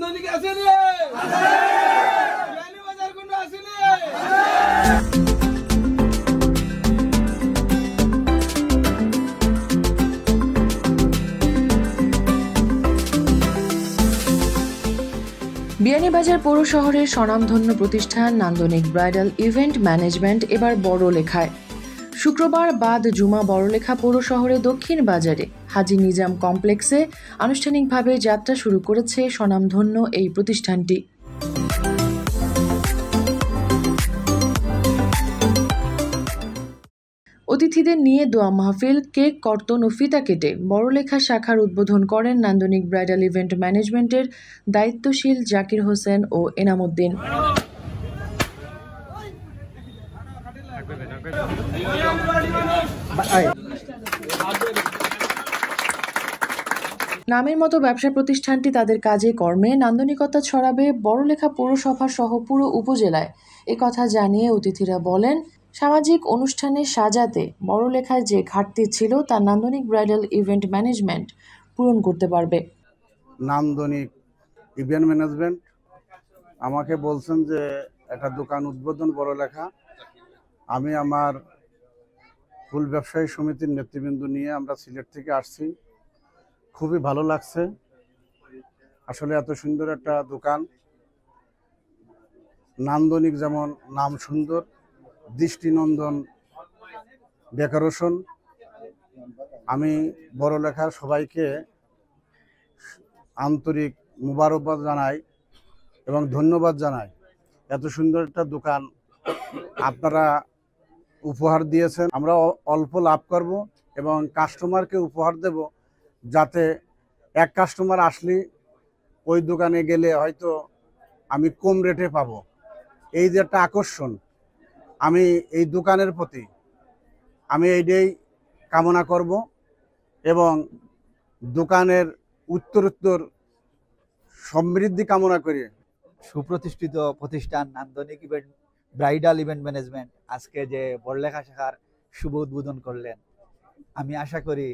নান্দনিক আছে রে আছে বিয়ানী বাজার কোন আছে রে বিয়ানীবাজার পৌর শহরের স্বনামধন্য প্রতিষ্ঠান নান্দনিক ব্রাইডাল ইভেন্ট ম্যানেজমেন্ট এবার বড়লেখায়। শুক্রবার বাদ জুমা বড়লেখা পৌর শহরে দক্ষিণ বাজারে হাজী নিজাম কমপ্লেক্সে আনুষ্ঠানিকভাবে যাত্রা শুরু করেছে স্বনামধন্য এই প্রতিষ্ঠানটি। অতিথিদের নিয়ে দোয়া মাহফিল, কেক কর্তন ও ফিতা কেটে বড়লেখা শাখার উদ্বোধন করেন নান্দনিক ব্রাইডাল ইভেন্ট ম্যানেজমেন্টের দায়িত্বশীল জাকির হোসেন ও এনামুদ্দিন। নামের মতো ব্যবসা প্রতিষ্ঠানটি তাদের কাজে কর্মে নান্দনিকতা ছড়াবে বড়লেখা পৌরসভা সহ পুরো উপজেলায়। একথা জানিয়ে অতিথিরা বলেন, সামাজিক অনুষ্ঠানে সাজাতে বড়লেখায় যে ঘাটতি ছিল তা নান্দনিক ব্রাইডাল ইভেন্ট ম্যানেজমেন্ট পূরণ করতে পারবে। নান্দনিক ইভেন্ট ম্যানেজমেন্ট আমাকে বলছেন যে একটা দোকান উদ্বোধন বড়লেখা। আমি আমার ফুল ব্যবসায়ী সমিতির নেতৃবৃন্দ নিয়ে আমরা সিলেট থেকে আসছি। খুবই ভালো লাগছে, আসলে এত সুন্দর একটা দোকান। নান্দনিক যেমন নাম সুন্দর, দৃষ্টিনন্দন ডেকোরেশন। আমি বড়লেখার সবাইকে আন্তরিক মুবারকবাদ জানাই এবং ধন্যবাদ জানাই। এত সুন্দর একটা দোকান আপনারা উপহার দিয়েছেন। আমরা অল্প লাভ করব এবং কাস্টমারকে উপহার দেব, যাতে এক কাস্টমার আসলে ওই দোকানে গেলে হয়তো আমি কম রেটে পাবো। এই যে একটা আকর্ষণ, আমি এই দোকানের প্রতি আমি এইটাই কামনা করব এবং দোকানের উত্তরোত্তর সমৃদ্ধি কামনা করি। সুপ্রতিষ্ঠিত প্রতিষ্ঠান নান্দনিক ইভেন্ট ব্রাইডাল ইভেন্ট ম্যানেজমেন্ট আজকে যে বড়লেখা শাখার শুভ উদ্বোধন করলেন, আমি আশা করি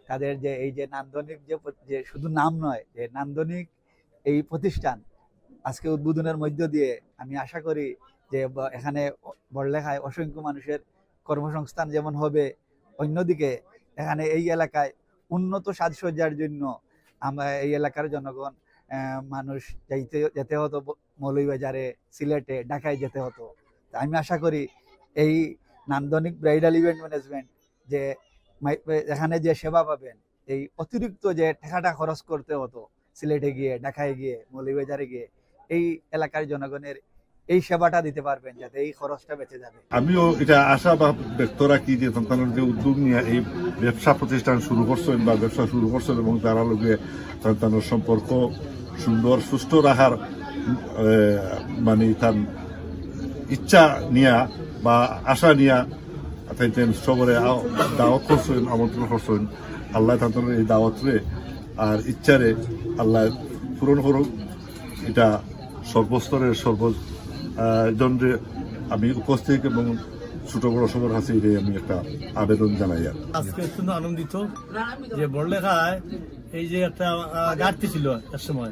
তাদের যে এই যে নান্দনিক যে শুধু নাম নয়, যে নান্দনিক এই প্রতিষ্ঠান আজকে উদ্বোধনের মধ্য দিয়ে আমি আশা করি যে এখানে বড়লেখায় অসংখ্য মানুষের কর্মসংস্থান যেমন হবে, অন্যদিকে এখানে এই এলাকায় উন্নত সাজসজ্জার জন্য আমরা এই এলাকার জনগণ মানুষ যেতে হতো মৌলভীবাজারে, সিলেটে, ঢাকায় যেতে হতো। আমি আশা করি এই নান্দনিক ব্রাইডাল ইভেন্ট ম্যানেজমেন্ট যে এখানে যে সেবা পাবেন, এই অতিরিক্ত যে টাকাটা খরচ করতে হতো সিলেটে গিয়ে, ঢাকায় গিয়ে, মৌলভীবাজারে গিয়ে, এই এলাকার জনগণের এই সেবাটা দিতে পারবেন, যাতে এই খরচটা বেঁচে যাবে। আমিও এটা আশা ব্যক্ত রাখি যে সন্তানের যে উদ্যোগ নিয়ে এই ব্যবসা প্রতিষ্ঠান শুরু করছেন বা ব্যবসা শুরু করছেন এবং তারা লোকে সন্তানের সম্পর্ক সুন্দর সুস্থ রাখার মানে তার ইচ্ছা নিয়া বা আশা নিয়া তাইতেন সবরে দাওয়াত করছেন, আমন্ত্রণ করছেন। আল্লাহ তাদের এই দাওয়াতরে আর ইচ্ছারে আল্লাহ পূরণ করুক। এটা সর্বস্তরের সর্বজনরে আমি উপস্থিত এবং ছোট বড় সবার কাছে আমি একটা আবেদন জানাই। আজকে অত্যন্ত আনন্দিত যে বড়লেখায় এই যে একটা ঘাটতি ছিল এক সময়,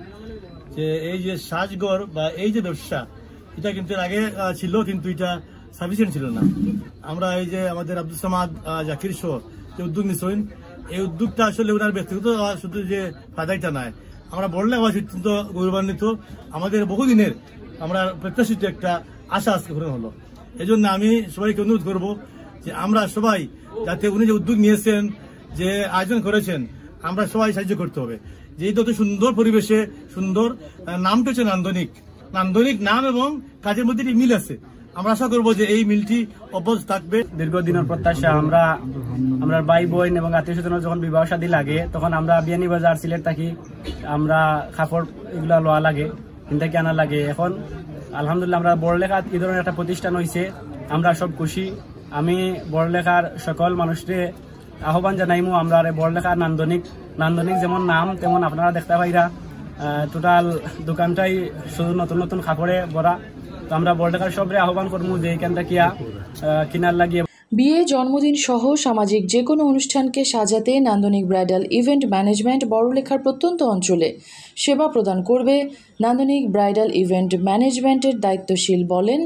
যে এই যে সাজগর বা এই যে ব্যবসা, এটা কিন্তু আগে ছিল কিন্তু এটা সাফিসিয়েন্ট ছিল না। আমরা এই যে আমাদের আব্দুল সামাদ জাকির শো যে উদ্যোগ নিচ্ছেন, এই উদ্যোগটা আসলে ওনার ব্যক্তিগত শুধু যে ফায়দাটা নয়, আমরা বড়লেখা অত্যন্ত গৌরবান্বিত। আমাদের বহুদিনের আমরা প্রত্যাশিত একটা আশা আজকে পূরণ হলো। এই জন্য আমি সবাইকে অনুরোধ করবো যে আমরা সবাই যাতে উনি যে উদ্যোগ নিয়েছেন, যে আয়োজন করেছেন, আমরা সবাই সাহায্য করতে হবে। যে যত সুন্দর পরিবেশে সুন্দর নামটা হচ্ছে নান্দনিক, নান্দনিক নাম এবং কাজের মধ্যে মিল আছে। আমরা আশা করবো যে এই মিলটি অব্যাহত থাকবে। দীর্ঘদিনের প্রত্যাশা, আমরা ভাই বোন এবং আত্মীয় স্বজন যখন বিবাহ শাদী লাগে তখন আমরা বিয়ানীবাজার সিলেট থাকি, আমরা কাপড় এগুলা লোয়া লাগে, কিনতে আনা লাগে। এখন আলহামদুলিল্লাহ আমরা বড়লেখা এই ধরনের একটা প্রতিষ্ঠান হয়েছে, আমরা সব খুশি। আমি বড়লেখার সকল মানুষকে আহ্বান জানাইমু, আমরা বড়লেখার নান্দনিক যেমন নাম তেমন আপনারা দেখতে পাইরা টোটাল দোকানটাই শুধু নতুন নতুন কাপড়ে ভরা। তো আমরা বড়লেখার সবরে আহ্বান করবো যে এখানটা কিনার লাগিয়ে বিয়ে, জন্মদিন সহ সামাজিক যে কোনো অনুষ্ঠানকে সাজাতে নান্দনিক ব্রাইডাল ইভেন্ট ম্যানেজমেন্ট বড়লেখার প্রত্যন্ত অঞ্চলে সেবা প্রদান করবে। নান্দনিক ব্রাইডাল ইভেন্ট ম্যানেজমেন্টের দায়িত্বশীল বলেন,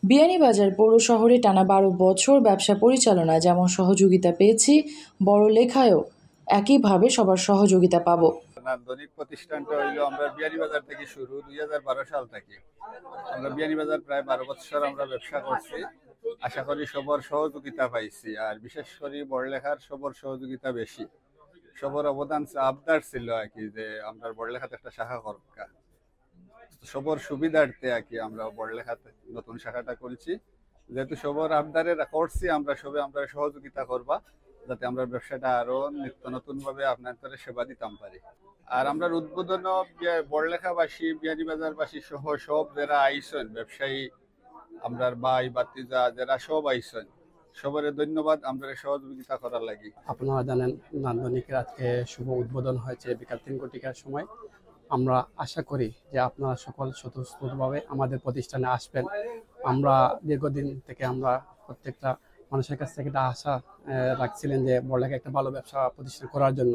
বিয়ানীবাজার পৌর শহরে টানা 12 বছর ব্যবসা পরিচালনায় যেমন সহযোগিতা পেয়েছি, বড়লেখায়ও একইভাবে সবার সহযোগিতা পাব। নান্দনিক প্রতিষ্ঠানটা হইল আমরা বিয়ানীবাজার থেকে শুরু 2012 সাল থেকে আমরা বিয়ানীবাজার প্রায় 12 বছর আমরা ব্যবসা করছি। আশা করি সবার সহযোগিতা পাইছি, আর বিশেষ করে বড়লেখার সবার সহযোগিতা বেশি। সবার অবদান আবদার ছিল আর কি যে আমরা বড়লেখাতে একটা শাখা করবা, সবার সুবিধার্থে আর কি আমরা বড়লেখাতে নতুন শাখাটা করেছি। যেহেতু সবার আবদারে করছি আমরা সহযোগিতা করবা, যাতে আমরা ব্যবসাটা আরো নিত্য নতুন ভাবে আপনাদের সেবা দিতাম পারি। আর আমরা উদ্বোধন বড়লেখাবাসী, বিয়ানীবাজারবাসী সহ সব যারা আইসেন ব্যবসায়ী, আমরা ভাই বাতিজা যারা সব আইসেন, সবার ধন্যবাদ আমরা সহযোগিতা করার লাগি। আপনারা জানেন নান্দনিকের আজকে শুভ উদ্বোধন হয়েছে বিকাল 3 ঘটিকার সময়। আমরা আশা করি যে আপনারা সকল স্বতঃস্ফূর্তভাবে আমাদের প্রতিষ্ঠানে আসবেন। আমরা দীর্ঘদিন থেকে আমরা প্রত্যেকটা মানুষের কাছ থেকে একটা আশা রাখছিলেন যে বড়লেখা একটা ভালো ব্যবসা প্রতিষ্ঠান করার জন্য।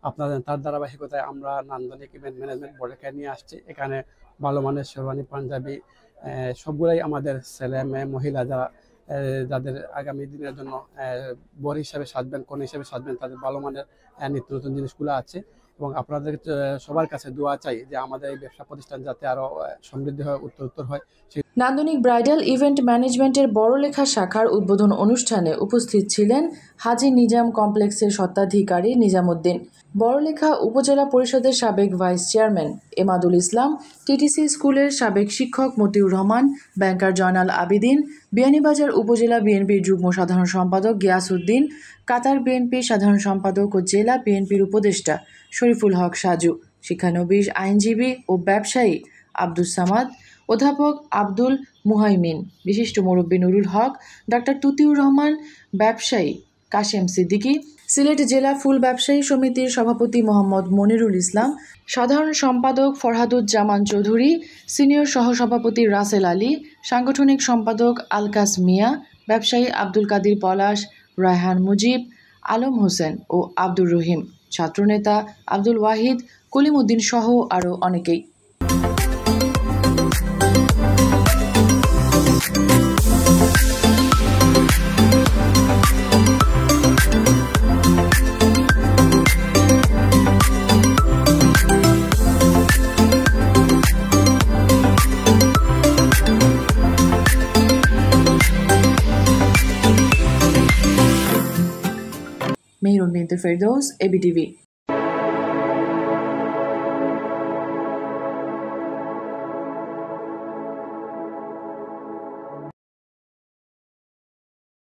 আপনাদের তার ধারাবাহিকতায় আমরা নান্দনিক ইভেন্ট ম্যানেজমেন্ট বড়লেখায় নিয়ে আসছি। এখানে ভালো মানের শেরওয়ানি, পাঞ্জাবি সবগুলাই আমাদের ছেলে মেয়ে মহিলা যাদের আগামী দিনের জন্য বর হিসাবে সাজবেন, কনে হিসাবে সাজবেন, তাদের ভালো মানের নিত্য নতুন জিনিসগুলো আছে। এবং আপনাদের সবার কাছে দোয়া চাই যে আমাদের এই ব্যবসা প্রতিষ্ঠান যাতে আরো সমৃদ্ধি হয়, উত্তরোত্তর হয়। নান্দনিক ব্রাইডাল ইভেন্ট ম্যানেজমেন্টের বড়লেখা শাখার উদ্বোধন অনুষ্ঠানে উপস্থিত ছিলেন হাজী নিজাম কমপ্লেক্সের স্বত্বাধিকারী নিজামুদ্দিন, বড়লেখা উপজেলা পরিষদের সাবেক ভাইস চেয়ারম্যান এমাদুল ইসলাম, টিটিসি স্কুলের সাবেক শিক্ষক মতিউর রহমান, ব্যাংকার জয়নাল আবিদিন, বিয়ানীবাজার উপজেলা বিএনপির যুগ্ম সাধারণ সম্পাদক গিয়াসউদ্দিন, কাতার বিএনপির সাধারণ সম্পাদক ও জেলা বিএনপির উপদেষ্টা শরীফুল হক সাজু, শিক্ষানবিশ, আইনজীবী ও ব্যবসায়ী আব্দুস সামাদ, অধ্যাপক আব্দুল মুহাইমিন, বিশিষ্ট মুরব্বী নুরুল হক, ডাক্তার তুতিউর রহমান, ব্যবসায়ী কাশেম সিদ্দিকী, সিলেট জেলা ফুল ব্যবসায়ী সমিতির সভাপতি মোহাম্মদ মনিরুল ইসলাম, সাধারণ সম্পাদক ফরহাদুজ্জামান চৌধুরী, সিনিয়র সহসভাপতি রাসেল আলী, সাংগঠনিক সম্পাদক আলকাস মিয়া, ব্যবসায়ী আব্দুল কাদির পলাশ, রায়হান মুজিব, আলম হোসেন ও আব্দুর রহিম, ছাত্রনেতা আব্দুল ওয়াহিদ, কলিমউদ্দিন সহ আরও অনেকেই। মেহরুন বিনতে ফেরদৌস, এবিটিভি।